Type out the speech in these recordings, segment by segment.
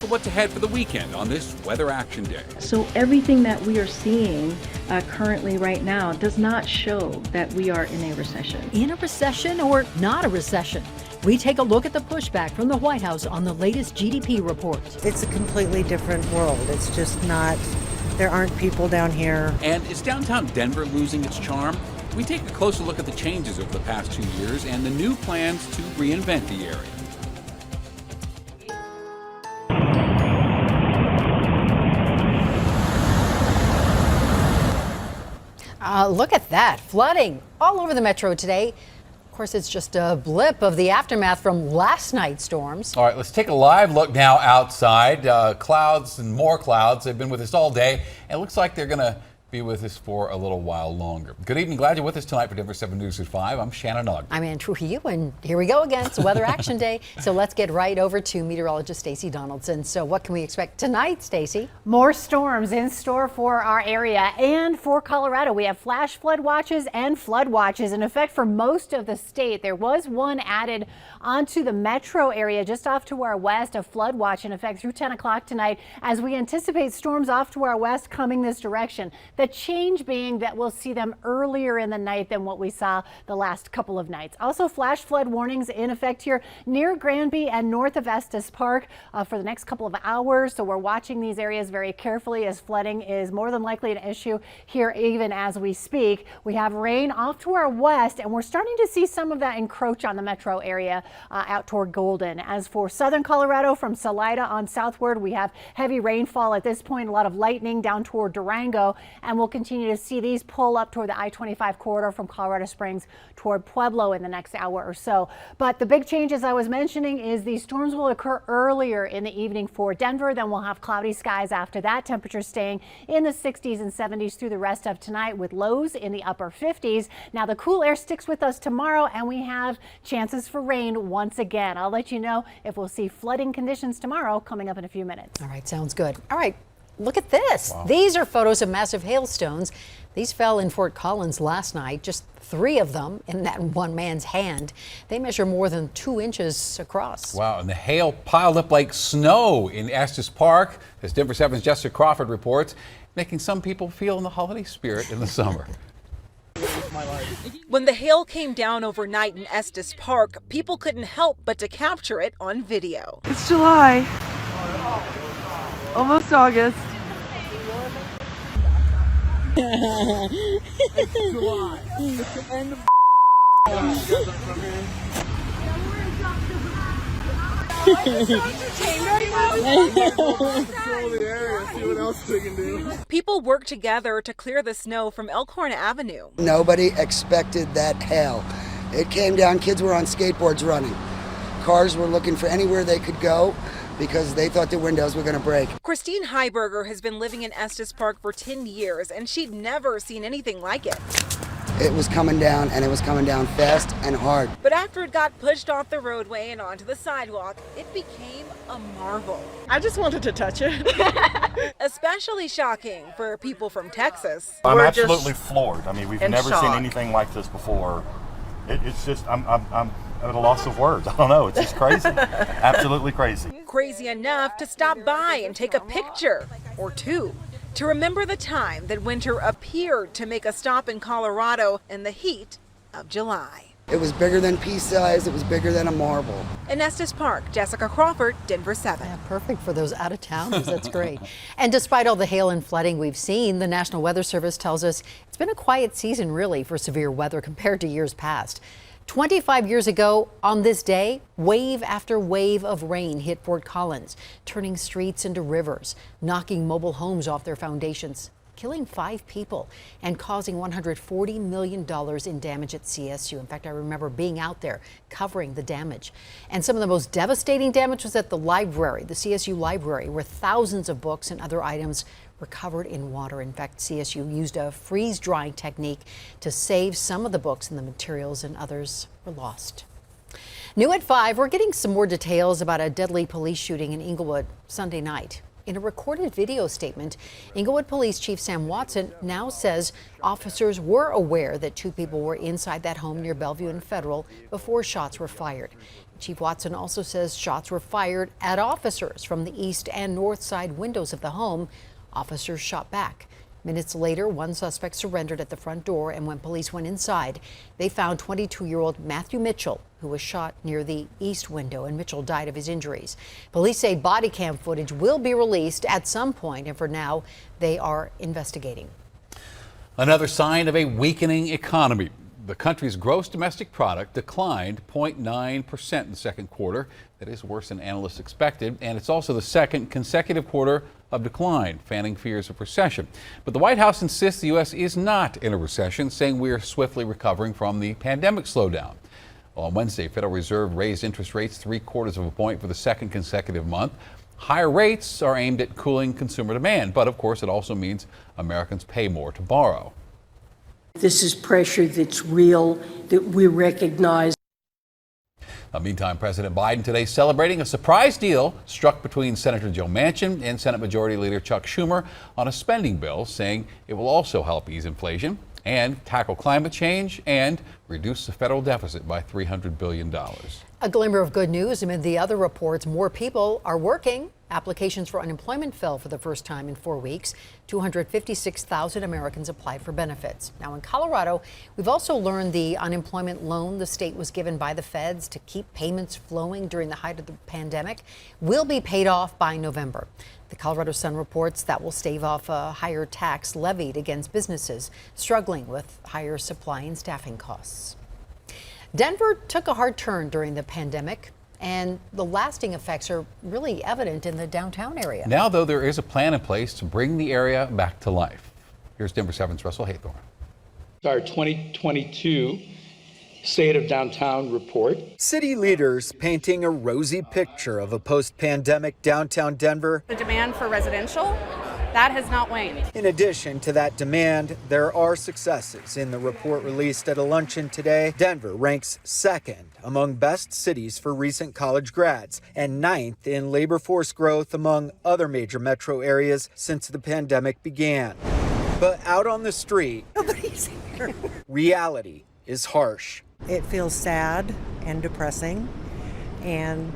what's ahead for the weekend on this Weather Action Day. So everything that we are seeing currently right now does not show that we are in a recession. In a recession or not a recession? We take a look at the pushback from the White House on the latest GDP report. It's a completely different world. It's just not, there aren't people down here. And is downtown Denver losing its charm? We take a closer look at the changes over the past 2 years and the new plans to reinvent the area. Look at that, flooding all over the metro today. Of course, it's just a blip of the aftermath from last night's storms. All right, let's take a live look now outside. Clouds and more clouds. They've been with us all day, and it looks like they're going to be with us for a little while longer. Good evening. Glad you're with us tonight for Denver 7 News at 5. I'm Shannon Ogden. I'm Ann Trujillo, and here we go again. It's Weather Action Day. So let's get right over to meteorologist Stacey Donaldson. So what can we expect tonight, Stacey? More storms in store for our area and for Colorado. We have flash flood watches and flood watches in effect for most of the state. There was one added onto the metro area just off to our west, a flood watch in effect through 10 o'clock tonight as we anticipate storms off to our west coming this direction. The change being that we'll see them earlier in the night than what we saw the last couple of nights. Also, flash flood warnings in effect here near Granby and north of Estes Park for the next couple of hours. So we're watching these areas very carefully as flooding is more than likely an issue here even as we speak. We have rain off to our west, and we're starting to see some of that encroach on the metro area out toward Golden. As for southern Colorado from Salida on southward, we have heavy rainfall at this point, a lot of lightning down toward Durango, and we'll continue to see these pull up toward the I-25 corridor from Colorado Springs toward Pueblo in the next hour or so. But the big change, as I was mentioning, is these storms will occur earlier in the evening for Denver. Then we'll have cloudy skies after that. Temperatures staying in the 60s and 70s through the rest of tonight with lows in the upper 50s. Now the cool air sticks with us tomorrow, and we have chances for rain once again. I'll let you know if we'll see flooding conditions tomorrow coming up in a few minutes. All right, sounds good. All right. Look at this. Wow. These are photos of massive hailstones. These fell in Fort Collins last night, just 3 of them in that one man's hand. They measure more than 2 inches across. Wow, and the hail piled up like snow in Estes Park, as Denver 7's Jessica Crawford reports, making some people feel in the holiday spirit in the summer. When the hail came down overnight in Estes Park, people couldn't help but to capture it on video. It's July, almost August. It's July. It's the end of People work together to clear the snow from Elkhorn Avenue. Nobody expected that hail. It came down, kids were on skateboards running. Cars were looking for anywhere they could go because they thought the windows were going to break. Christine Heiberger has been living in Estes Park for 10 years, and she'd never seen anything like it. It was coming down, and it was coming down fast and hard. But after it got pushed off the roadway and onto the sidewalk, it became a marvel. I just wanted to touch it. Especially shocking for people from Texas. I'm absolutely floored. I mean, we've never shock. seen anything like this before. It's just, I'm at a loss of words. I don't know. It's just crazy. Absolutely crazy. Crazy enough to stop by and take a picture or two to remember the time that winter appeared to make a stop in Colorado in the heat of July. It was bigger than pea size. It was bigger than a marble. In Estes Park, Jessica Crawford, Denver 7. Yeah, perfect for those out-of-towners. That's great. And despite all the hail and flooding we've seen, the National Weather Service tells us it's been a quiet season, really, for severe weather compared to years past. 25 years ago, on this day, wave after wave of rain hit Fort Collins, turning streets into rivers, knocking mobile homes off their foundations, killing 5 people, and causing $140 million in damage at CSU. In fact, I remember being out there covering the damage. And some of the most devastating damage was at the library, the CSU library, where thousands of books and other items were covered in water. In fact, CSU used a freeze-drying technique to save some of the books and the materials, and others were lost. New at 5, we're getting some more details about a deadly police shooting in Inglewood Sunday night. In a recorded video statement, Inglewood Police Chief Sam Watson now says officers were aware that 2 people were inside that home near Bellevue and Federal before shots were fired. Chief Watson also says shots were fired at officers from the east and north side windows of the home. Officers shot back. Minutes later, one suspect surrendered at the front door, and when police went inside, they found 22-year-old Matthew Mitchell, who was shot near the east window, and Mitchell died of his injuries. Police say body cam footage will be released at some point, and for now, they are investigating. Another sign of a weakening economy. The country's gross domestic product declined 0.9% in the second quarter. That is worse than analysts expected, and it's also the second consecutive quarter of decline, fanning fears of recession. But the White House insists the U.S. is not in a recession, saying we are swiftly recovering from the pandemic slowdown. Well, on Wednesday, Federal Reserve raised interest rates 0.75 of a point for the second consecutive month. Higher rates are aimed at cooling consumer demand, but of course it also means Americans pay more to borrow. This is pressure that's real, that we recognize. Meantime, President Biden today celebrating a surprise deal struck between Senator Joe Manchin and Senate Majority Leader Chuck Schumer on a spending bill, saying it will also help ease inflation and tackle climate change and reduce the federal deficit by $300 billion. A glimmer of good news amid the other reports. More people are working. Applications for unemployment fell for the first time in 4 weeks. 256,000 Americans applied for benefits. Now in Colorado, we've also learned the unemployment loan the state was given by the feds to keep payments flowing during the height of the pandemic will be paid off by November. The Colorado Sun reports that will stave off a higher tax levied against businesses struggling with higher supply and staffing costs. Denver took a hard turn during the pandemic, and the lasting effects are really evident in the downtown area. Now, though, there is a plan in place to bring the area back to life. Here's Denver 7's Russell Haythorne. Our 2022 State of Downtown report. City leaders painting a rosy picture of a post-pandemic downtown Denver. The demand for residential, that has not waned. In addition to that demand, there are successes. In the report released at a luncheon today, Denver ranks second among best cities for recent college grads and 9th in labor force growth among other major metro areas since the pandemic began. But out on the street, Nobody's here. reality is harsh. It feels sad and depressing and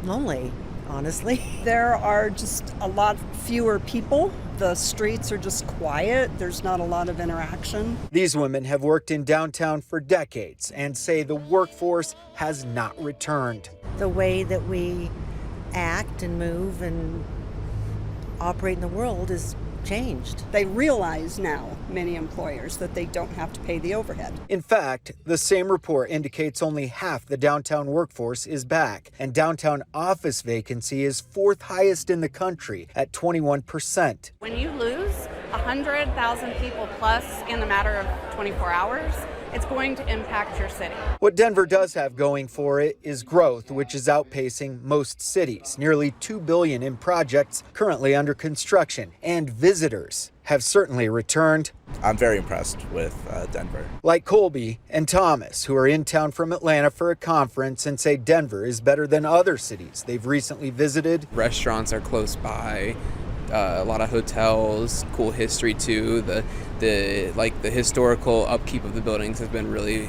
lonely, honestly. There are just a lot fewer people. The streets are just quiet. There's not a lot of interaction. These women have worked in downtown for decades and say the workforce has not returned. The way that we act and move and operate in the world is changed. They realize now, many employers, that they don't have to pay the overhead. In fact, the same report indicates only half the downtown workforce is back, and downtown office vacancy is 4th highest in the country at 21%. When you lose 100,000 people plus in the matter of 24 hours, it's going to impact your city. What Denver does have going for it is growth, which is outpacing most cities. Nearly $2 billion in projects currently under construction, and visitors have certainly returned. I'm very impressed with Denver. Like Colby and Thomas, who are in town from Atlanta for a conference and say Denver is better than other cities they've recently visited. Restaurants are close by. A lot of hotels, cool history too. The historical upkeep of the buildings has been really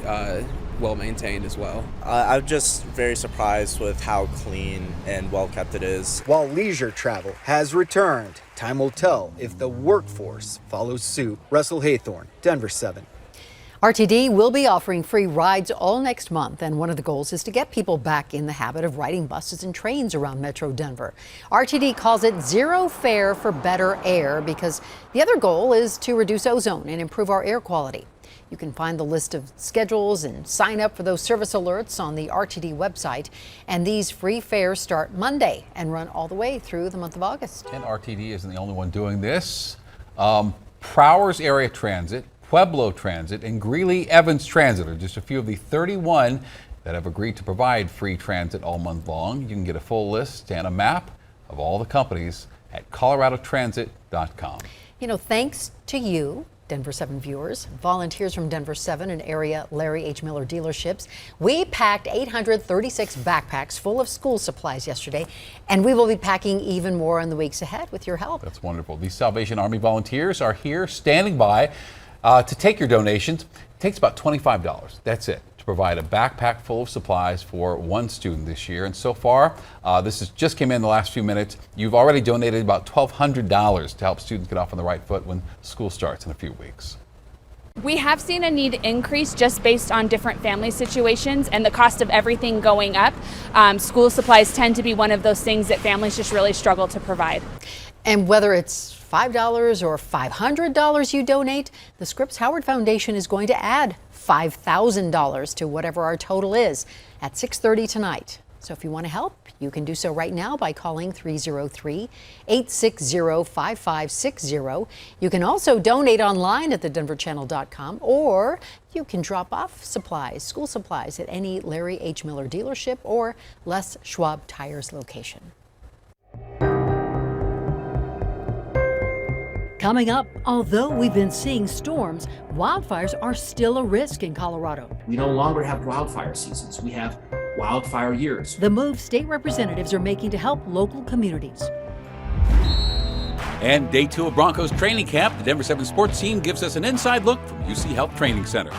well maintained as well. I'm just very surprised with how clean and well kept it is. While leisure travel has returned, time will tell if the workforce follows suit. Russell Haythorne, Denver 7. RTD will be offering free rides all next month, and one of the goals is to get people back in the habit of riding buses and trains around Metro Denver. RTD calls it Zero Fare for Better Air because the other goal is to reduce ozone and improve our air quality. You can find the list of schedules and sign up for those service alerts on the RTD website. And these free fares start Monday and run all the way through the month of August. And RTD isn't the only one doing this. Prowers Area Transit, Pueblo Transit, and Greeley-Evans Transit are just a few of the 31 that have agreed to provide free transit all month long. You can get a full list and a map of all the companies at coloradotransit.com. You know, thanks to you, Denver 7 viewers, volunteers from Denver 7 and area Larry H. Miller dealerships, we packed 836 backpacks full of school supplies yesterday, and we will be packing even more in the weeks ahead with your help. That's wonderful. These Salvation Army volunteers are here standing by to take your donations. It takes about $25. That's it, to provide a backpack full of supplies for one student this year. And so far, just came in the last few minutes, you've already donated about $1,200 to help students get off on the right foot when school starts in a few weeks. We have seen a need increase just based on different family situations and the cost of everything going up. School supplies tend to be one of those things that families just really struggle to provide. And whether it's $5 or $500 you donate, the Scripps Howard Foundation is going to add $5,000 to whatever our total is at 6:30 tonight. So if you want to help, you can do so right now by calling 303-860-5560. You can also donate online at thedenverchannel.com, or you can drop off supplies, school supplies, at any Larry H. Miller dealership or Les Schwab Tires location. Coming up, although we've been seeing storms, wildfires are still a risk in Colorado. We no longer have wildfire seasons. We have wildfire years. The move state representatives are making to help local communities. And day 2 of Broncos training camp, the Denver 7 sports team gives us an inside look from UC Health Training Center.